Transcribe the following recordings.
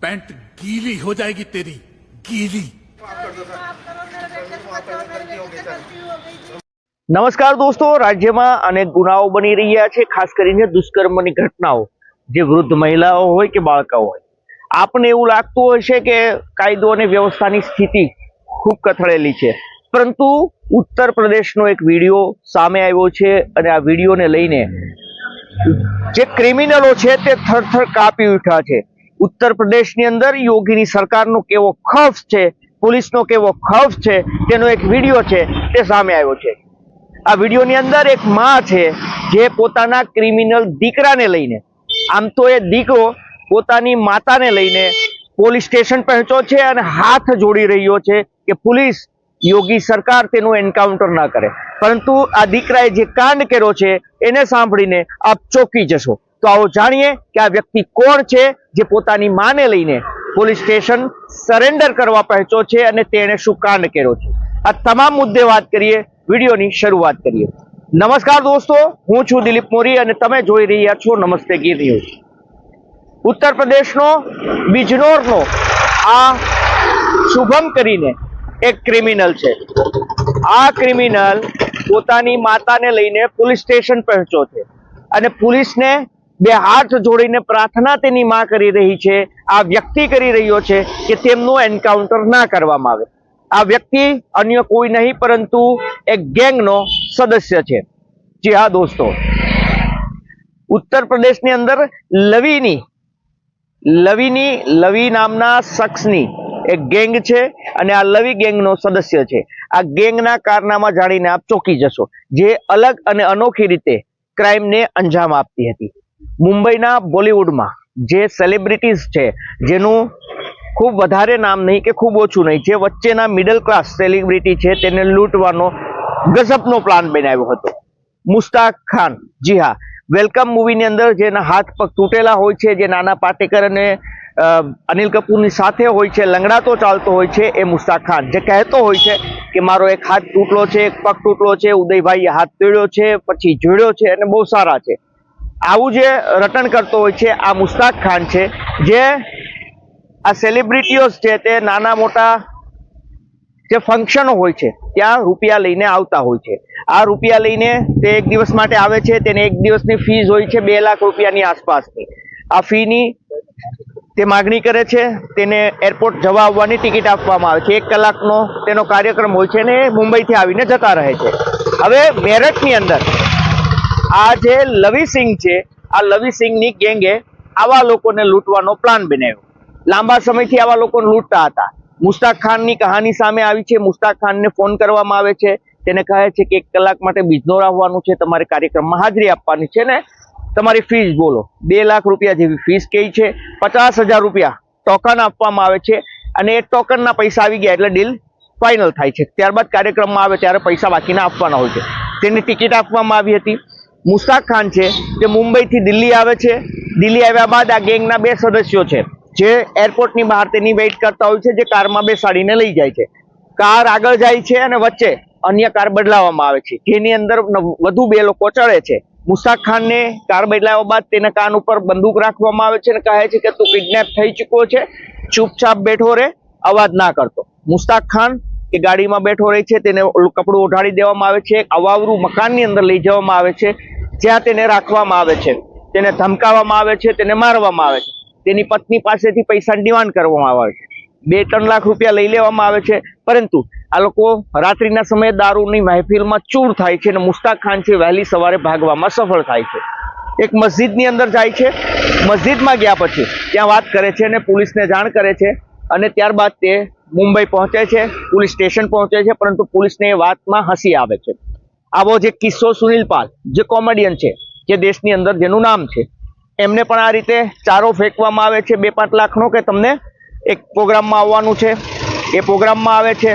Pant गीली हो जाएगी तेरी, गीली। નમસ્કાર દોસ્તો, રાજ્યમાં અનેક ગુનાઓ બની રહ્યા છે, ખાસ કરીને દુષ્કર્મની ઘટનાઓ, જે વૃદ્ધ મહિલાઓ હોય કે બાળકો હોય. આપને એવું લાગતું હશે કે કાયદો અને વ્યવસ્થાની સ્થિતિ ખૂબ કથળેલી છે, પરંતુ ઉત્તર પ્રદેશનો એક વિડીયો સામે આવ્યો છે અને આ વિડીયોને લઈને જે ક્રિમિનલો છે તે થરથર કાપી ઉઠ્યા છે. ઉત્તર પ્રદેશની અંદર યોગીની સરકારનો કેવો ખૌફ છે, પોલીસનો કેવો ખૌફ છે, તેનો એક વિડીયો છે તે સામે આવ્યો છે. આ વિડીયોની અંદર એક માં છે જે પોતાના ક્રિમિનલ દીકરાને લઈને, આમ તો એ દીકરો પોતાની માતાને લઈને પોલીસ સ્ટેશન પહોંચ્યો છે અને હાથ જોડી રહ્યો છે કે પોલીસ, યોગી સરકાર તેનું એન્કાઉન્ટર ના કરે. પરંતુ આ દીકરાએ જે કાંડ કર્યો છે એને સાંભળીને આપ ચોંકી જશો. તો આવો જાણીએ કે આ વ્યક્તિ કોણ છે જે પોતાની માને લઈને પોલીસ સ્ટેશન સરેન્ડર કરવા પહોંચ્યો છે અને તેણે શું કાંડ કર્યો છે. આ તમામ મુદ્દે વાત કરીએ, વિડીયોની શરૂઆત કરીએ. નમસ્કાર દોસ્તો, હું છું દિલીપ મોરી અને તમે જોઈ રહ્યા છો નમસ્તે ગીર ન્યૂઝ. ઉત્તર પ્રદેશનો બિજનોરનો આ શુભમ કરીને એક ક્રિમિનલ છે. આ ક્રિમિનલ પોતાની માતાને લઈને પોલીસ સ્ટેશન પહોંચ્યો છે અને પોલીસને બે હાથ જોડીને પ્રાર્થના તેની માં કરી રહી છે, આ વ્યક્તિ કરી રહ્યો છે કે તેમનું એન્કાઉન્ટર ના કરવામાં આવે. આ વ્યક્તિ અન્ય કોઈ નહીં પરંતુ એક ગેંગનો સદસ્ય છે. જી હા દોસ્તો, ઉત્તર પ્રદેશની અંદર લવી નામના શખ્સની એક ગેંગ છે અને આ લવી ગેંગનો સદસ્ય છે. આ ગેંગના કારનામા જાણીને આપ ચોંકી જશો, જે અલગ અને અનોખી રીતે ક્રાઇમને અંજામ આપતી હતી. મુંબઈના બોલિવૂડમાં જે સેલિબ્રિટીઝ છે, જેનું ખૂબ વધારે નામ નહીં કે ખૂબ ઓછું નહીં, જે વચ્ચેના મિડલ ક્લાસ સેલિબ્રિટી છે, તેને લૂંટવાનો ગજબનો પ્લાન બનાવ્યો હતો મુસ્તાક ખાન. જી હા, વેલકમ મૂવીની અંદર જેના હાથ પગ તૂટેલા હોય છે, જે નાના પાટેકર અને અનિલ કપૂરની સાથે હોય છે, લંગડાતો ચાલતો હોય છે, એ મુસ્તાક ખાન જે કહેતો હોય છે કે મારો એક હાથ તૂટલો છે, એક પગ તૂટલો છે, ઉદયભાઈએ હાથ તોડ્યો છે, પછી જોડ્યો છે અને બહુ સારા છે, આવું જે રટણ કરતો હોય છે, આ મુસ્તાક ખાન છે. જે આ સેલિબ્રિટીઓ છે તે નાના મોટા જે ફંક્શનો હોય છે ત્યાં રૂપિયા લઈને આવતા હોય છે. આ રૂપિયા લઈને તે એક દિવસ માટે આવે છે, તેને એક દિવસની ફીસ હોય છે 2 લાખ રૂપિયાની આસપાસની. આ ફીની તે માગણી કરે છે, તેને એરપોર્ટ જવા આવવાની ટિકિટ આપવામાં આવે છે. 1 કલાકનો તેનો કાર્યક્રમ હોય છે ને મુંબઈથી આવીને જતા રહે છે. હવે મેરઠની અંદર આ જે લવી સિંહ છે, આ લવી સિંહની ગેંગે આવા લોકોને લૂંટવાનો પ્લાન બનાવ્યો. લાંબા સમયથી આવા લોકોને લૂંટતા હતા. મુસ્તાક ખાનની કહાની સામે આવી છે. મુસ્તાક ખાનને ફોન કરવામાં આવે છે, તેને કહે છે કે 1 કલાક માટે બિજનોર આવવાનું છે, તમારે કાર્યક્રમમાં હાજરી આપવાની છે ને તમારી ફીસ બોલો. 2 લાખ રૂપિયા જેવી ફીસ કહી છે. 50,000 રૂપિયા ટોકન આપવામાં આવે છે અને એ ટોકનના પૈસા આવી ગયા એટલે ડીલ ફાઇનલ થાય છે. ત્યારબાદ કાર્યક્રમમાં આવે ત્યારે પૈસા બાકીના આપવાના હોય છે. તેની ટિકિટ આપવામાં આવી હતી. મુસ્તાક ખાન છે તે મુંબઈથી દિલ્હી આવે છે. દિલ્હી આવ્યા બાદ આ ગેંગના 2 સદસ્યો છે જે એરપોર્ટની બહાર તેની વેઇટ કરતા હોય છે, જે કારમાં બેસાડીને લઈ જાય છે. કાર આગળ જાય છે અને વચ્ચે અન્ય કાર બદલાવવામાં આવે છે, જેની અંદર વધુ 2 લોકો ચડે છે. મુસ્તાક ખાનને કાર બદલાવ્યા બાદ તેના કાન ઉપર બંદૂક રાખવામાં આવે છે અને કહે છે કે તું કિડનેપ થઈ ચૂક્યો છે, ચૂપચાપ બેઠો રહે, અવાજ ના કરતો. મુસ્તાક ખાન એ ગાડીમાં બેઠો રહે છે, તેને કપડું ઓઢાડી દેવામાં આવે છે, એક અવાવરું મકાનની અંદર લઈ જવામાં આવે છે, જ્યાં તેને રાખવામાં આવે છે, તેને ધમકાવવામાં આવે છે, તેને મારવામાં આવે છે. તેની પત્ની પાસેથી પૈસાની ડિમાન્ડ કરવામાં આવે છે. 2-3 લાખ રૂપિયા લઈ લેવામાં આવે છે. પરંતુ આ લોકો રાત્રિના સમયે દારૂની મહેફિલમાં ચૂર થાય છે અને મુસ્તાક ખાન છે વહેલી સવારે ભાગવામાં સફળ થાય છે. એક મસ્જિદની અંદર જાય છે. મસ્જિદમાં ગયા પછી ત્યાં વાત કરે છે અને પોલીસને જાણ કરે છે અને ત્યારબાદ તે મુંબઈ પહોંચે છે, પોલીસ સ્ટેશન પહોંચે છે. પરંતુ પોલીસને એ વાતમાં હસી આવે છે. આવો જે કિસ્સો સુનિલ પાલ, જે કોમેડિયન છે, જે દેશની અંદર જેનું નામ છે, એમને પણ આ રીતે ચારો ફેંકવામાં આવે છે 2-5 લાખનો કે તમને એક પ્રોગ્રામમાં આવવાનું છે. એ પ્રોગ્રામમાં આવે છે,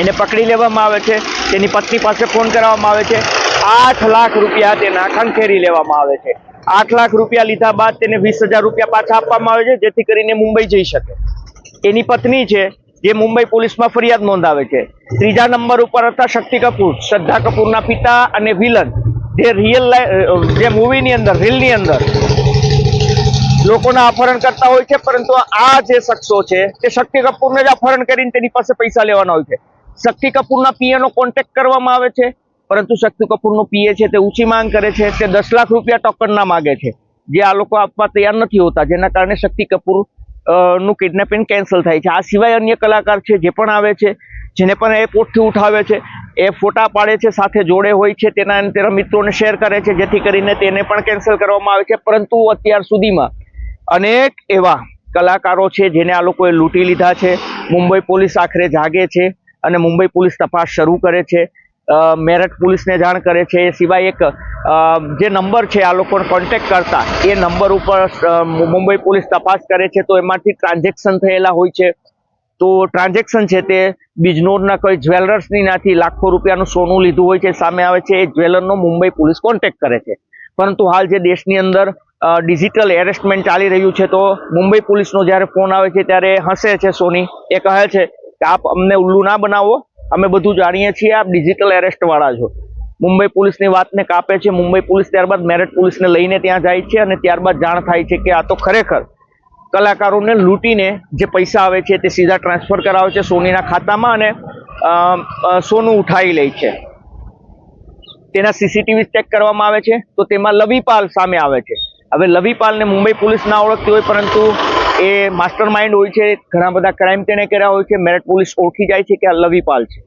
એને પકડી લેવામાં આવે છે, તેની પત્ની પાસે ફોન કરવામાં આવે છે. 8 લાખ રૂપિયા તેના ખંખેરી લેવામાં આવે છે. 8 લાખ રૂપિયા લીધા બાદ તેને 20,000 રૂપિયા પાછા આપવામાં આવે છે, જેથી કરીને મુંબઈ જઈ શકે. એની પત્ની છે જે મુંબઈ પોલીસમાં ફરિયાદ નોંધાવે છે. 3જા નંબર ઉપર હતા શક્તિ કપૂર, શ્રદ્ધા કપૂરના પિતા અને વિલન, જે મૂવીની અંદર રીલની અંદર લોકોના અપહરણ કરતા હોય છે, પરંતુ આ જે શખ્સો છે તે શક્તિ કપૂરને જ અપહરણ કરીને તેની પાસે પૈસા લેવાના હોય છે. શક્તિ કપૂરના પીએ નો કોન્ટેક્ટ કરવામાં આવે છે, પરંતુ શક્તિ કપૂરનો પીએ છે તે ઊંચી માંગ કરે છે, તે 10 લાખ રૂપિયા ટોકનના માગે છે, જે આ લોકો આપવા તૈયાર નથી હોતા, જેના કારણે શક્તિ કપૂર નું કિડનેપિંગ કેન્સલ થાય છે. આ સિવાય અન્ય કલાકાર છે જે પણ આવે છે, જેને પણ એરપોર્ટથી ઉઠાવે છે, એ ફોટા પાડે છે, સાથે જોડે હોય છે, તેના મિત્રોને શેર કરે છે, જેથી કરીને તેને પણ કેન્સલ કરવામાં આવે છે. પરંતુ અત્યાર સુધીમાં અનેક એવા કલાકારો છે જેને આ લોકોએ લૂંટી લીધા છે. મુંબઈ પોલીસ આખરે જાગે છે અને મુંબઈ પોલીસ તપાસ શરૂ કરે છે, મેરઠ પોલીસને જાણ કરે છે. એ સિવાય એક જે નંબર છે આ લોકોને કોન્ટેક્ટ કરતા, એ નંબર ઉપર મુંબઈ પોલીસ તપાસ કરે છે, તો એમાંથી ટ્રાન્ઝેક્શન થયેલા હોય છે. તો ટ્રાન્ઝેક્શન છે તે બિજનોરના કોઈ જ્વેલર્સની નથી, લાખો રૂપિયાનું સોનું લીધું હોય છે, સામે આવે છે. એ જ્વેલરનો મુંબઈ પોલીસ કોન્ટેક્ટ કરે છે. પરંતુ હાલ જે દેશની અંદર ડિજિટલ એરેસ્ટમેન્ટ ચાલી રહ્યું છે, તો મુંબઈ પોલીસનો જ્યારે ફોન આવે છે ત્યારે હસે છે સોની. એ કહે છે કે આપ અમને ઉલ્લુ ના બનાવો, અમે બધું જાણીએ છીએ, આપ ડિજિટલ એરેસ્ટ વાળા છો. મુંબઈ પોલીસની વાતને કાપે છે. મુંબઈ પોલીસ ત્યારબાદ મેરઠ પોલીસને લઈને ત્યાં જાય છે અને ત્યારબાદ જાણ થાય છે કે આ તો ખરેખર કલાકારોને લૂંટીને જે પૈસા આવે છે તે સીધા ટ્રાન્સફર કરાવે છે સોનીના ખાતામાં અને સોનું ઉઠાવી લે છે. તેના સીસીટીવી ચેક કરવામાં આવે છે, તો તેમાં લવીપાલ સામે આવે છે. હવે લવીપાલને મુંબઈ પોલીસ ના ઓળખતી હોય, પરંતુ એ માસ્ટર માઇન્ડ હોય છે, ઘણા બધા ક્રાઇમ તેને કર્યા હોય છે. મેરઠ પોલીસ ઓળખી જાય છે કે આ લવીપાલ છે.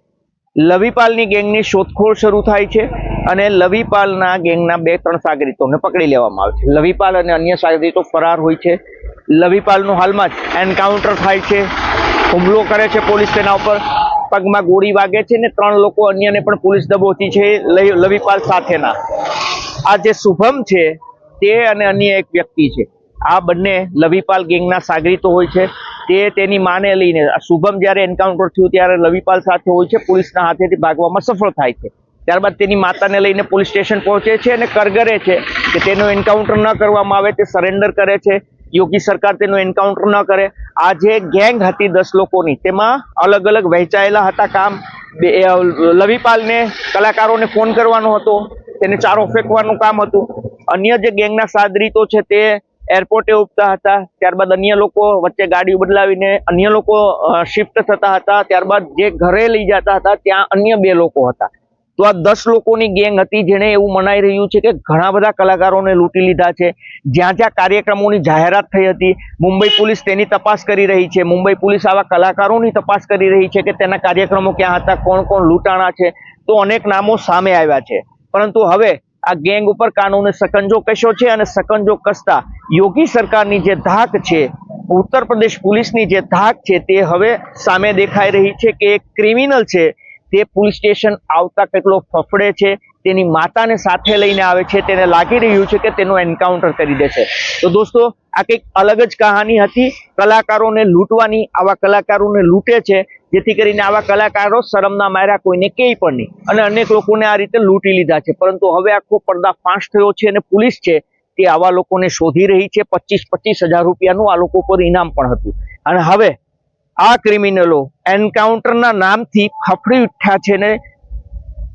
લવીપાલની ગેંગની શોધખોળ શરૂ થાય છે અને લવીપાલના ગેંગના 2-3 સાગરીતોને પકડી લેવામાં આવે છે. લવીપાલ અને અન્ય સાગરીતો ફરાર હોય છે. લવીપાલનું હાલમાં જ એન્કાઉન્ટર થાય છે, હુમલો કરે છે પોલીસ તેના ઉપર, પગમાં ગોળી વાગે છે ને 3 લોકો અન્યને પણ પોલીસ દબોચી છે લવીપાલ સાથેના. આ જે શુભમ છે તે અને અન્ય એક વ્યક્તિ છે, આ બંને લવીપાલ ગેંગના સાગરીતો હોય છે. તે તેની માને લઈને, શુભમ જ્યારે એન્કાઉન્ટર થયું ત્યારે લવીપાલ સાથે હોય છે, પોલીસના હાથેથી ભાગવામાં સફળ થાય છે. ત્યારબાદ તેની માતાને લઈને પોલીસ સ્ટેશન પહોંચે છે અને કરગરે છે કે તેનું એન્કાઉન્ટર ન કરવામાં આવે, તે સરેન્ડર કરે છે. યોગી સરકાર તેનું એન્કાઉન્ટર ન કરે. આ જે ગેંગ હતી 10 લોકોની, તેમાં અલગ અલગ વહેંચાયેલા હતા કામ. લવીપાલને કલાકારોને ફોન કરવાનો હતો, તેને ચારો ફેંકવાનું કામ હતું. અન્ય જે ગેંગના સાગરીતો છે તે એરપોર્ટે ઉપતા હતા, ત્યારબાદ અન્ય લોકો વચ્ચે ગાડીઓ બદલાવીને અન્ય લોકો શિફ્ટ થતા હતા, ત્યારબાદ જે ઘરે લઈ જતા હતા ત્યાં અન્ય 2 લોકો હતા. તો આ 10 લોકોની ગેંગ હતી, જેને એવું મનાઈ રહ્યું છે કે ઘણા બધા કલાકારોને લૂંટી લીધા છે. જ્યાં જ્યાં કાર્યક્રમોની જાહેરાત થઈ હતી, મુંબઈ પોલીસ તેની તપાસ કરી રહી છે. મુંબઈ પોલીસ આવા કલાકારોની તપાસ કરી રહી છે કે તેના કાર્યક્રમો ક્યાં હતા, કોણ કોણ લૂંટાણા છે. તો અનેક નામો સામે આવ્યા છે, પરંતુ હવે આ ગેંગ ઉપર કાનૂને સકંજો કસ્યો છે અને સકંજો કસતા યોગી સરકારની જે ધાક છે, ઉત્તર પ્રદેશ પોલીસની જે ધાક છે, તે હવે સામે દેખાઈ રહી છે કે એક ક્રિમિનલ છે તે પોલીસ સ્ટેશન આવતા કેટલો ફફડે છે, તેની માતાને સાથે લઈને આવે છે. તેને લાગી રહ્યું છે કે તેનું એન્કાઉન્ટર કરી દેશે. તો દોસ્તો, આ કંઈક અલગ જ કહાની હતી કલાકારોને લૂંટવાની. આવા કલાકારોને લૂંટે છે, જેથી કરીને આવા કલાકારો શરમના માર્યા કોઈને કહે પણ નહીં, અને અનેક લોકોને આ રીતે લૂંટી લીધા છે. પરંતુ હવે આખો પર્દાફાશ થયો છે અને પોલીસ છે તે આવા લોકોને શોધી રહી છે. 25-25 હજાર રૂપિયાનું આ લોકો પર ઇનામ પણ હતું. અને હવે આ ક્રિમિનલો એન્કાઉન્ટરના નામથી ફફડી ઉઠ્યા છે ને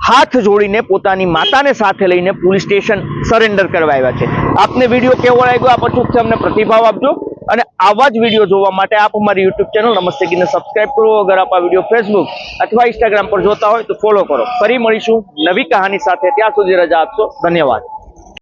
હાથ જોડીને પોતાની માતાને સાથે લઈને પોલીસ સ્ટેશન સરેન્ડર કરવા આવ્યા છે. આપને વિડીયો કેવો લાગ્યો આપ અચૂકથી અમને પ્રતિભાવ આપજો, અને આવા જ વિડીયો જોવા માટે આપ અમારી યુટ્યુબ ચેનલ નમસ્તે ગીને સબસ્ક્રાઇબ કરો. અગર આપ આ વિડીયો ફેસબુક અથવા ઇન્સ્ટાગ્રામ પર જોતા હોય તો ફોલો કરો. ફરી મળીશું નવી કહાની સાથે, ત્યાં સુધી રજા આપશો. ધન્યવાદ.